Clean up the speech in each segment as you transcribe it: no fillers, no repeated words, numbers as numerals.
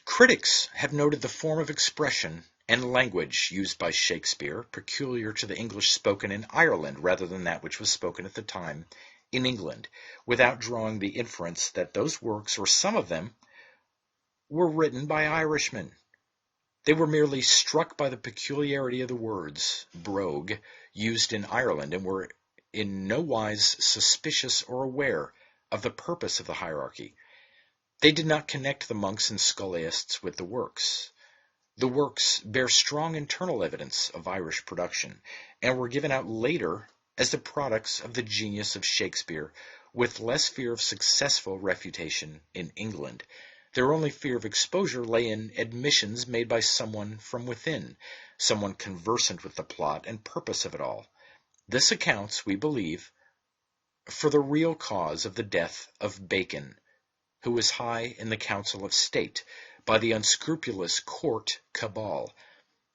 Critics have noted the form of expression and language used by Shakespeare peculiar to the English spoken in Ireland rather than that which was spoken at the time in England, without drawing the inference that those works, or some of them, were written by Irishmen. They were merely struck by the peculiarity of the words brogue used in Ireland, and were in no wise suspicious or aware of the purpose of the hierarchy. They did not connect the monks and scholiasts with the works. The works bear strong internal evidence of Irish production, and were given out later as the products of the genius of Shakespeare, with less fear of successful refutation in England. Their only fear of exposure lay in admissions made by someone from within, someone conversant with the plot and purpose of it all. This accounts, we believe, for the real cause of the death of Bacon, who was high in the Council of State, by the unscrupulous court cabal.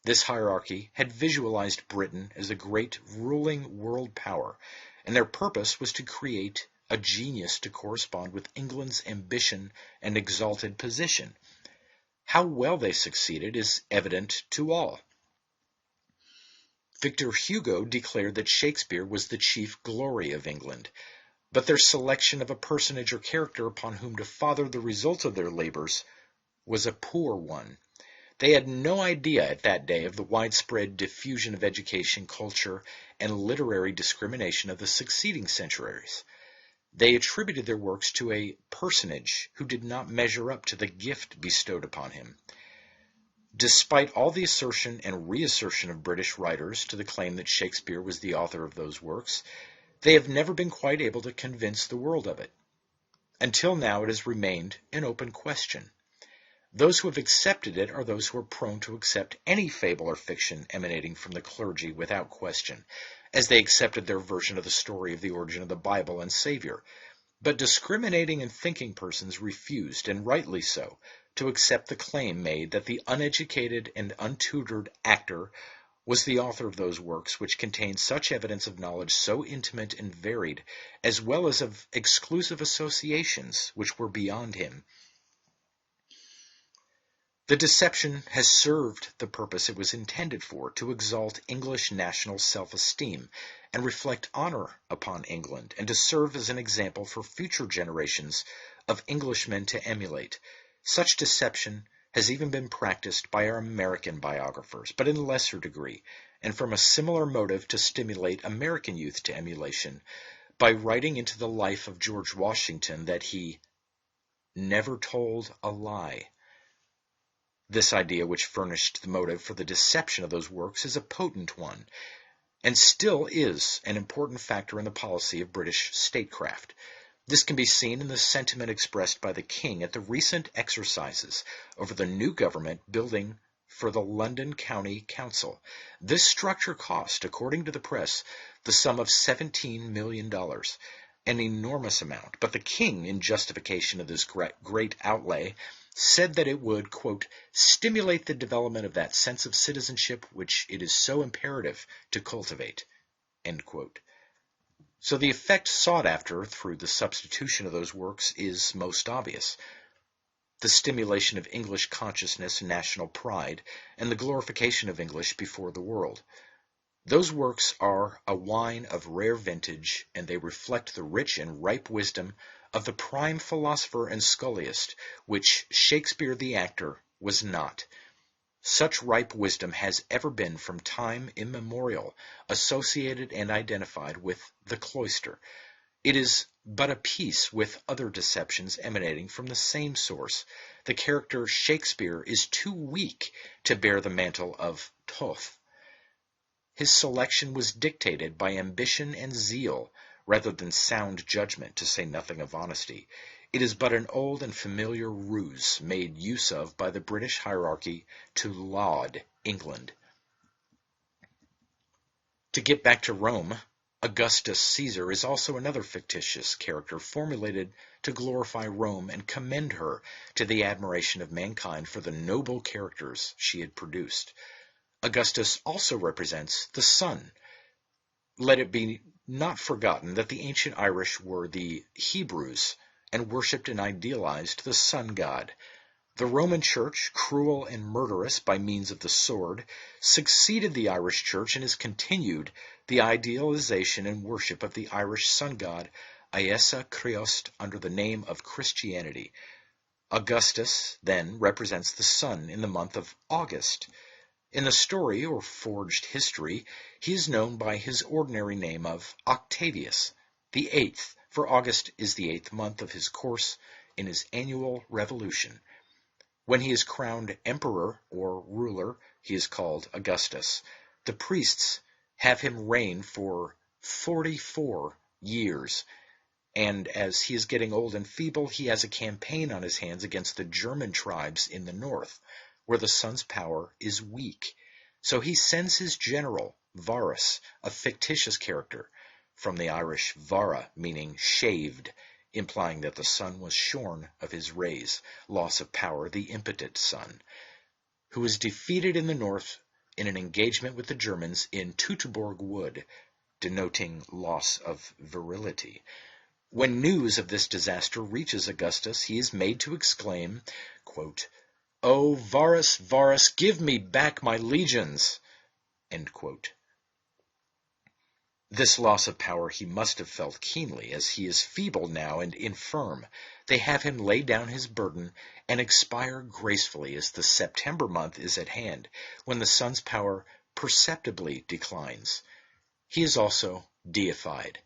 This hierarchy had visualized Britain as a great ruling world power, and their purpose was to create a genius to correspond with England's ambition and exalted position. How well they succeeded is evident to all. Victor Hugo declared that Shakespeare was the chief glory of England, but their selection of a personage or character upon whom to father the result of their labors was a poor one. They had no idea at that day of the widespread diffusion of education, culture, and literary discrimination of the succeeding centuries. They attributed their works to a personage who did not measure up to the gift bestowed upon him. Despite all the assertion and reassertion of British writers to the claim that Shakespeare was the author of those works, they have never been quite able to convince the world of it. Until now it has remained an open question. Those who have accepted it are those who are prone to accept any fable or fiction emanating from the clergy without question, as they accepted their version of the story of the origin of the Bible and Savior. But discriminating and thinking persons refused, and rightly so, to accept the claim made that the uneducated and untutored actor was the author of those works which contained such evidence of knowledge so intimate and varied, as well as of exclusive associations which were beyond him. The deception has served the purpose it was intended for, to exalt English national self-esteem and reflect honor upon England, and to serve as an example for future generations of Englishmen to emulate. Such deception has even been practiced by our American biographers, but in lesser degree, and from a similar motive to stimulate American youth to emulation, by writing into the life of George Washington that he never told a lie. This idea, which furnished the motive for the deception of those works, is a potent one, and still is an important factor in the policy of British statecraft. This can be seen in the sentiment expressed by the King at the recent exercises over the new government building for the London County Council. This structure cost, according to the press, the sum of $17 million, an enormous amount. But the King, in justification of this great outlay, said that it would, quote, stimulate the development of that sense of citizenship which it is so imperative to cultivate, end quote. So the effect sought after through the substitution of those works is most obvious. The stimulation of English consciousness and national pride, and the glorification of English before the world. Those works are a wine of rare vintage, and they reflect the rich and ripe wisdom of the prime philosopher and scholiast, which Shakespeare the actor was not. Such ripe wisdom has ever been from time immemorial associated and identified with the cloister. It is but a piece with other deceptions emanating from the same source. The character Shakespeare is too weak to bear the mantle of Thoth. His selection was dictated by ambition and zeal rather than sound judgment, to say nothing of honesty. It is but an old and familiar ruse made use of by the British hierarchy to laud England. To get back to Rome, Augustus Caesar is also another fictitious character formulated to glorify Rome and commend her to the admiration of mankind for the noble characters she had produced. Augustus also represents the sun. Let it be not forgotten that the ancient Irish were the Hebrews and worshipped and idealized the sun god. The Roman Church, cruel and murderous by means of the sword, succeeded the Irish Church and has continued the idealization and worship of the Irish sun god Iesa Creost under the name of Christianity. Augustus, then, represents the sun in the month of August. In the story, or forged history, he is known by his ordinary name of Octavius, the eighth, for August is the eighth month of his course in his annual revolution. When he is crowned emperor or ruler, he is called Augustus. The priests have him reign for 44 years, and as he is getting old and feeble, he has a campaign on his hands against the German tribes in the north, where the sun's power is weak. So he sends his general, Varus, a fictitious character, from the Irish vara, meaning shaved, implying that the sun was shorn of his rays, loss of power, the impotent sun, who was defeated in the north in an engagement with the Germans in Teutoburg Wood, denoting loss of virility. When news of this disaster reaches Augustus, he is made to exclaim, quote, "O Varus, Varus, give me back my legions!" End quote. This loss of power he must have felt keenly, as he is feeble now and infirm. They have him lay down his burden and expire gracefully as the September month is at hand, when the sun's power perceptibly declines. He is also deified.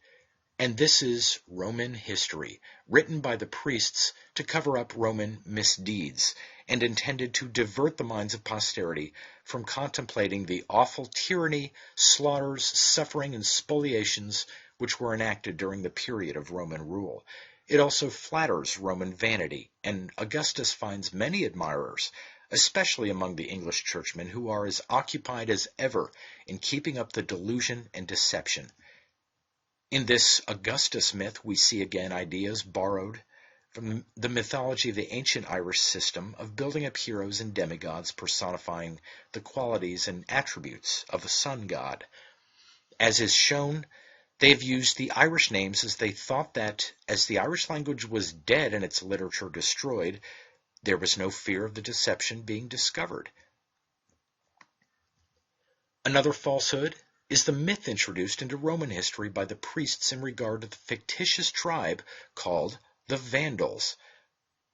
And this is Roman history, written by the priests to cover up Roman misdeeds, and intended to divert the minds of posterity from contemplating the awful tyranny, slaughters, suffering, and spoliations which were enacted during the period of Roman rule. It also flatters Roman vanity, and Augustus finds many admirers, especially among the English churchmen, who are as occupied as ever in keeping up the delusion and deception. In this Augustus myth, we see again ideas borrowed from the mythology of the ancient Irish system of building up heroes and demigods personifying the qualities and attributes of the sun god. As is shown, they have used the Irish names as they thought that, as the Irish language was dead and its literature destroyed, there was no fear of the deception being discovered. Another falsehood is the myth introduced into Roman history by the priests in regard to the fictitious tribe called the Vandals.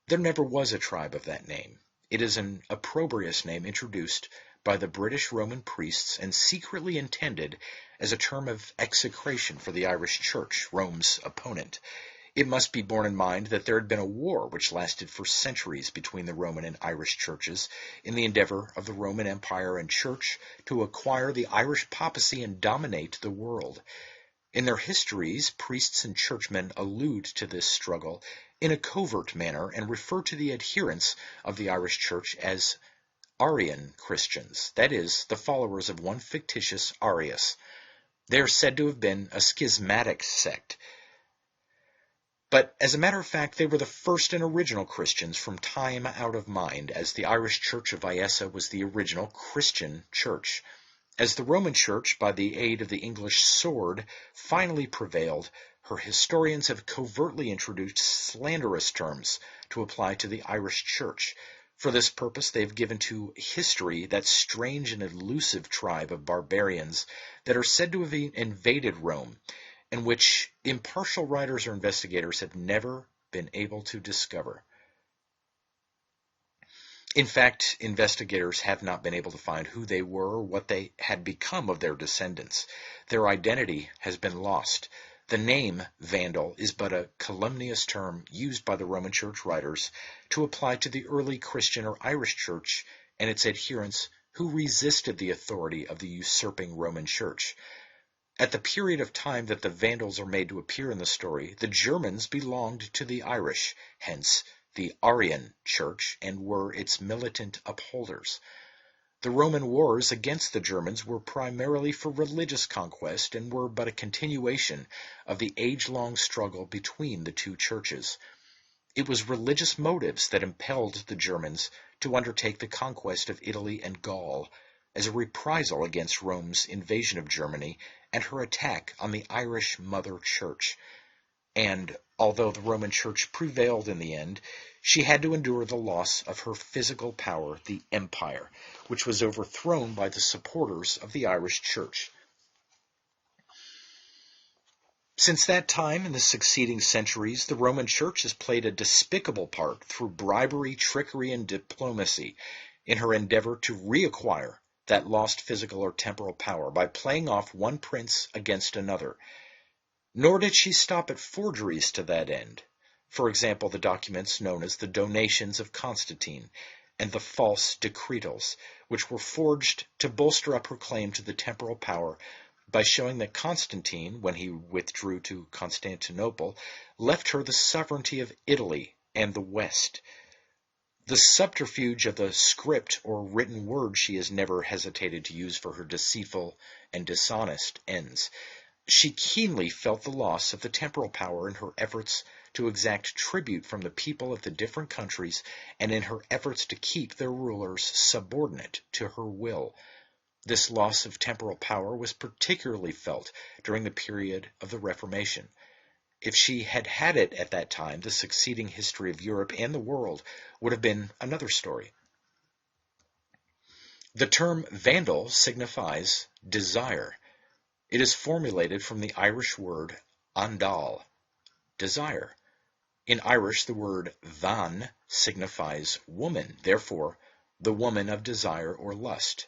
There never was a tribe of that name. It is an opprobrious name introduced by the British Roman priests and secretly intended as a term of execration for the Irish Church, Rome's opponent. It must be borne in mind that there had been a war which lasted for centuries between the Roman and Irish churches in the endeavor of the Roman Empire and Church to acquire the Irish papacy and dominate the world. In their histories, priests and churchmen allude to this struggle in a covert manner and refer to the adherents of the Irish Church as Arian Christians, that is, the followers of one fictitious Arius. They are said to have been a schismatic sect. But as a matter of fact, they were the first and original Christians from time out of mind, as the Irish Church of Iesa was the original Christian church. As the Roman Church, by the aid of the English sword, finally prevailed, her historians have covertly introduced slanderous terms to apply to the Irish Church. For this purpose, they have given to history that strange and elusive tribe of barbarians that are said to have invaded Rome, and which impartial writers or investigators have never been able to discover. In fact, investigators have not been able to find who they were or what they had become of their descendants. Their identity has been lost. The name Vandal is but a calumnious term used by the Roman Church writers to apply to the early Christian or Irish Church and its adherents who resisted the authority of the usurping Roman Church. At the period of time that the Vandals are made to appear in the story, the Germans belonged to the Irish, hence the Arian Church, and were its militant upholders. The Roman wars against the Germans were primarily for religious conquest and were but a continuation of the age-long struggle between the two churches. It was religious motives that impelled the Germans to undertake the conquest of Italy and Gaul as a reprisal against Rome's invasion of Germany and her attack on the Irish Mother Church. And although the Roman Church prevailed in the end, she had to endure the loss of her physical power, the empire, which was overthrown by the supporters of the Irish Church. Since that time, in the succeeding centuries, the Roman Church has played a despicable part through bribery, trickery, and diplomacy in her endeavor to reacquire that lost physical or temporal power by playing off one prince against another. Nor did she stop at forgeries to that end. For example, the documents known as the Donations of Constantine and the false decretals, which were forged to bolster up her claim to the temporal power by showing that Constantine, when he withdrew to Constantinople, left her the sovereignty of Italy and the West. The subterfuge of the script or written word she has never hesitated to use for her deceitful and dishonest ends. She keenly felt the loss of the temporal power in her efforts to exact tribute from the people of the different countries and in her efforts to keep their rulers subordinate to her will. This loss of temporal power was particularly felt during the period of the Reformation. If she had had it at that time, the succeeding history of Europe and the world would have been another story. The term Vandal signifies desire. It is formulated from the Irish word andal, desire. In Irish, the word van signifies woman, therefore, the woman of desire or lust.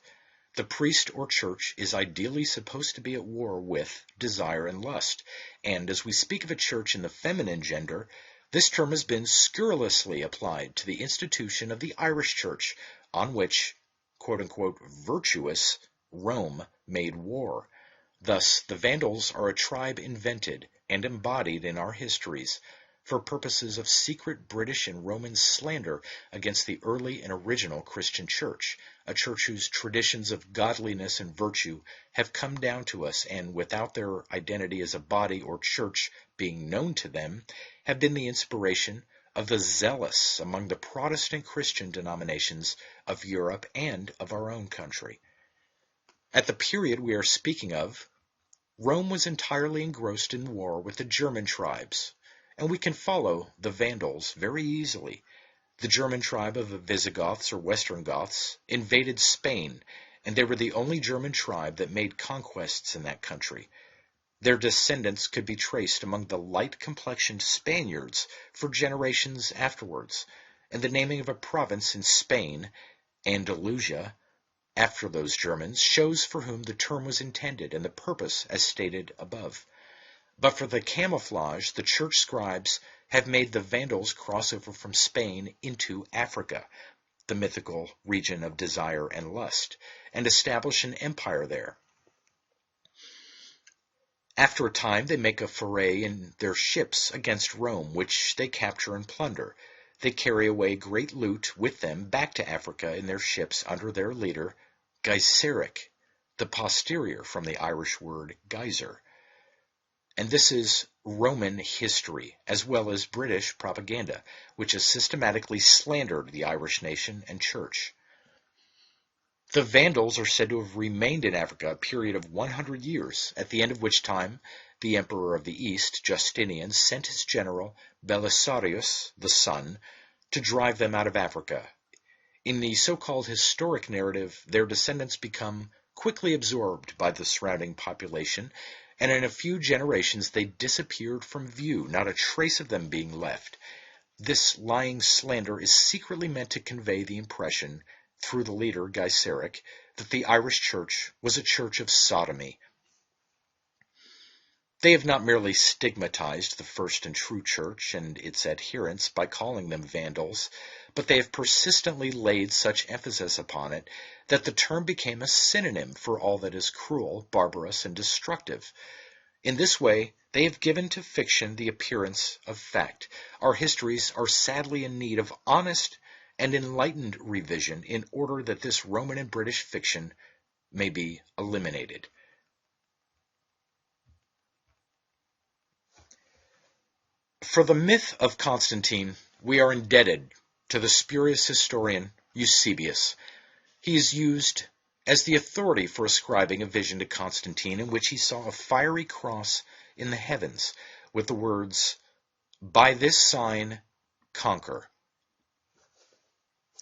The priest or church is ideally supposed to be at war with desire and lust, and as we speak of a church in the feminine gender, this term has been scurrilously applied to the institution of the Irish church, on which, quote-unquote, virtuous Rome made war. Thus, the Vandals are a tribe invented and embodied in our histories for purposes of secret British and Roman slander against the early and original Christian church, a church whose traditions of godliness and virtue have come down to us and, without their identity as a body or church being known to them, have been the inspiration of the zealous among the Protestant Christian denominations of Europe and of our own country. At the period we are speaking of, Rome was entirely engrossed in war with the German tribes, and we can follow the Vandals very easily. The German tribe of the Visigoths or Western Goths invaded Spain, and they were the only German tribe that made conquests in that country. Their descendants could be traced among the light-complexioned Spaniards for generations afterwards, and the naming of a province in Spain, Andalusia, after those Germans, shows for whom the term was intended and the purpose as stated above. But for the camouflage, the church scribes have made the Vandals cross over from Spain into Africa, the mythical region of desire and lust, and establish an empire there. After a time, they make a foray in their ships against Rome, which they capture and plunder. They carry away great loot with them back to Africa in their ships under their leader, Gaiseric, the posterior from the Irish word geyser. And this is Roman history, as well as British propaganda, which has systematically slandered the Irish nation and church. The Vandals are said to have remained in Africa a period of 100 years, at the end of which time the Emperor of the East, Justinian, sent his general, Belisarius, the Sun, to drive them out of Africa. In the so-called historic narrative, their descendants become quickly absorbed by the surrounding population, and in a few generations they disappeared from view, not a trace of them being left. This lying slander is secretly meant to convey the impression, through the leader Gaiseric, that the Irish church was a church of sodomy. They have not merely stigmatized the first and true church and its adherents by calling them Vandals, but they have persistently laid such emphasis upon it that the term became a synonym for all that is cruel, barbarous, and destructive. In this way, they have given to fiction the appearance of fact. Our histories are sadly in need of honest and enlightened revision in order that this Roman and British fiction may be eliminated. For the myth of Constantine, we are indebted to the spurious historian Eusebius. He is used as the authority for ascribing a vision to Constantine in which he saw a fiery cross in the heavens, with the words, "By this sign, conquer."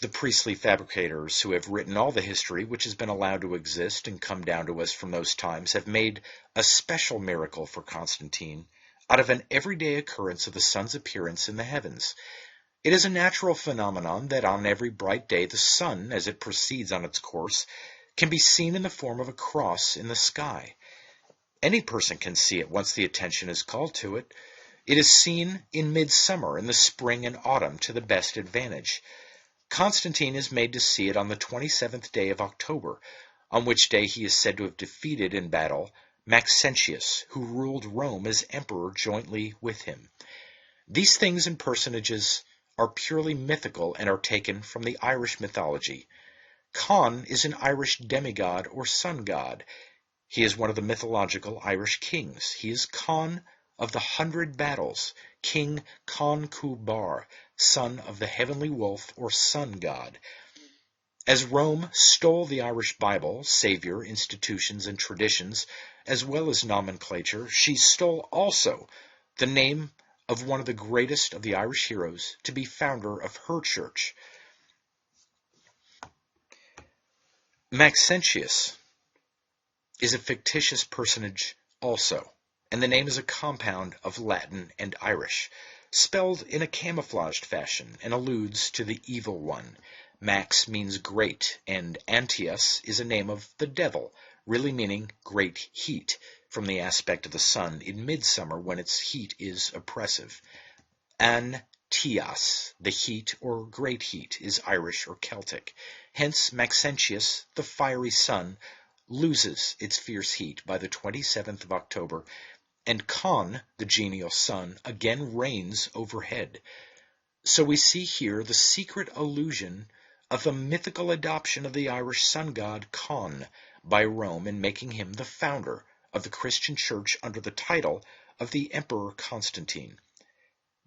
The priestly fabricators who have written all the history which has been allowed to exist and come down to us from those times have made a special miracle for Constantine out of an everyday occurrence of the sun's appearance in the heavens. It is a natural phenomenon that on every bright day the sun, as it proceeds on its course, can be seen in the form of a cross in the sky. Any person can see it once the attention is called to it. It is seen in midsummer, in the spring and autumn, to the best advantage. Constantine is made to see it on the 27th day of October, on which day he is said to have defeated in battle Maxentius, who ruled Rome as emperor jointly with him. These things and personages are purely mythical and are taken from the Irish mythology. Conn is an Irish demigod or sun god. He is one of the mythological Irish kings. He is Conn of the 100 Battles, King Conn Cúbar, son of the heavenly wolf or sun god. As Rome stole the Irish Bible, savior, institutions, and traditions, as well as nomenclature, she stole also the name of one of the greatest of the Irish heroes to be founder of her church. Maxentius is a fictitious personage also, and the name is a compound of Latin and Irish, spelled in a camouflaged fashion, and alludes to the evil one. Max means great, and Antius is a name of the devil, really meaning great heat, from the aspect of the sun in midsummer when its heat is oppressive. Antias, the heat or great heat, is Irish or Celtic. Hence Maxentius, the fiery sun, loses its fierce heat by the 27th of October, and Conn, the genial sun, again reigns overhead. So we see here the secret allusion of the mythical adoption of the Irish sun god Conn by Rome in making him the founder of the Christian church under the title of the Emperor Constantine.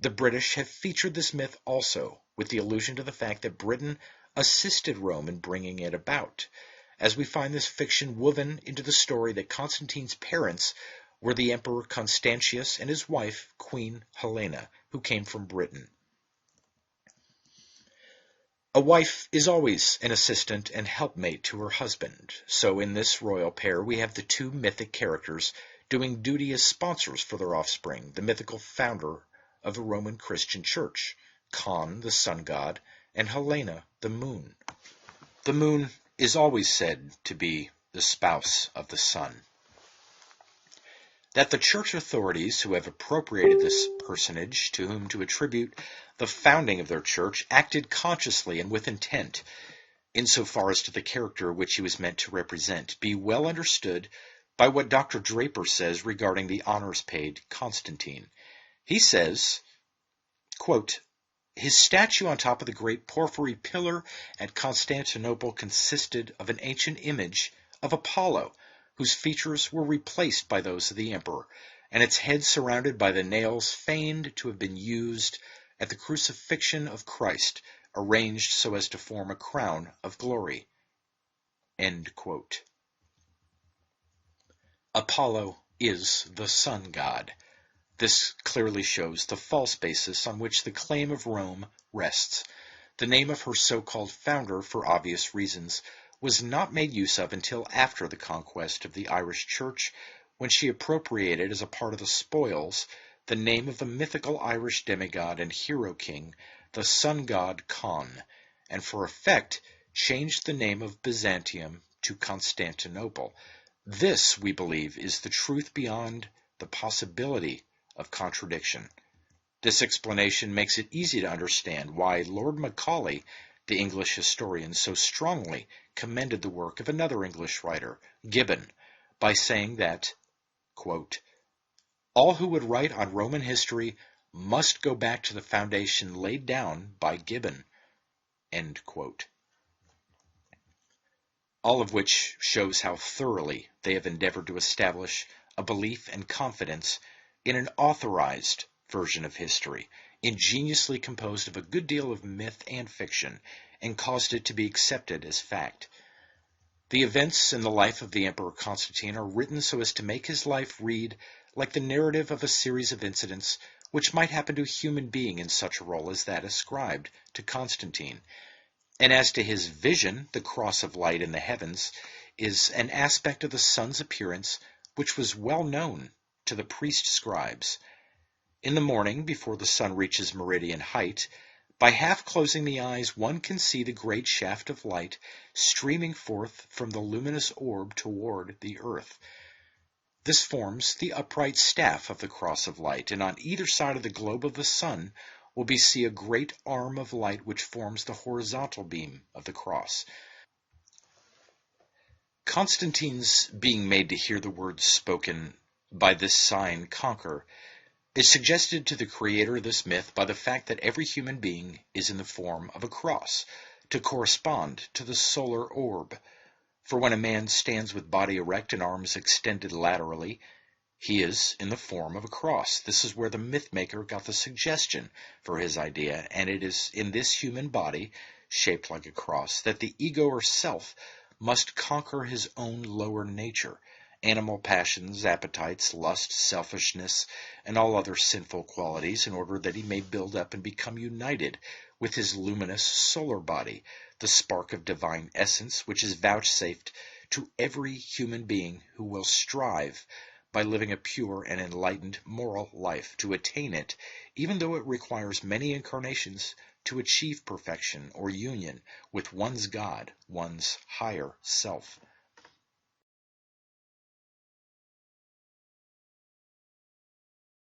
The British have featured this myth also, with the allusion to the fact that Britain assisted Rome in bringing it about, as we find this fiction woven into the story that Constantine's parents were the Emperor Constantius and his wife, Queen Helena, who came from Britain. A wife is always an assistant and helpmate to her husband, so in this royal pair we have the two mythic characters doing duty as sponsors for their offspring, the mythical founder of the Roman Christian Church, Conn, the sun god, and Helena, the moon. The moon is always said to be the spouse of the sun. That the church authorities who have appropriated this personage to whom to attribute the founding of their church acted consciously and with intent, insofar as to the character which he was meant to represent, be well understood by what Dr. Draper says regarding the honors paid Constantine. He says, quote, "His statue on top of the great porphyry pillar at Constantinople consisted of an ancient image of Apollo, whose features were replaced by those of the emperor, and its head surrounded by the nails feigned to have been used at the crucifixion of Christ, arranged so as to form a crown of glory." End quote. Apollo is the sun god. This clearly shows the false basis on which the claim of Rome rests. The name of her so-called founder, for obvious reasons, was not made use of until after the conquest of the Irish Church, when she appropriated as a part of the spoils the name of the mythical Irish demigod and hero king, the sun god Conn, and for effect changed the name of Byzantium to Constantinople. This, we believe, is the truth beyond the possibility of contradiction. This explanation makes it easy to understand why Lord Macaulay, the English historian, so strongly commended the work of another English writer, Gibbon, by saying that, quote, "All who would write on Roman history must go back to the foundation laid down by Gibbon." End quote. All of which shows how thoroughly they have endeavored to establish a belief and confidence in an authorized version of history, ingeniously composed of a good deal of myth and fiction, and caused it to be accepted as fact. The events in the life of the Emperor Constantine are written so as to make his life read like the narrative of a series of incidents which might happen to a human being in such a role as that ascribed to Constantine. And as to his vision, the cross of light in the heavens is an aspect of the sun's appearance which was well known to the priest scribes. In the morning, before the sun reaches meridian height, by half closing the eyes one can see the great shaft of light streaming forth from the luminous orb toward the earth. This forms the upright staff of the cross of light, and on either side of the globe of the sun will be seen a great arm of light which forms the horizontal beam of the cross. Constantine's being made to hear the words spoken, "By this sign conquer," is suggested to the creator of this myth by the fact that every human being is in the form of a cross, to correspond to the solar orb. For when a man stands with body erect and arms extended laterally, he is in the form of a cross. This is where the myth-maker got the suggestion for his idea, and it is in this human body, shaped like a cross, that the ego or self must conquer his own lower nature, animal passions, appetites, lust, selfishness, and all other sinful qualities, in order that he may build up and become united with his luminous solar body, the spark of divine essence which is vouchsafed to every human being who will strive by living a pure and enlightened moral life to attain it, even though it requires many incarnations to achieve perfection or union with one's God, one's higher self.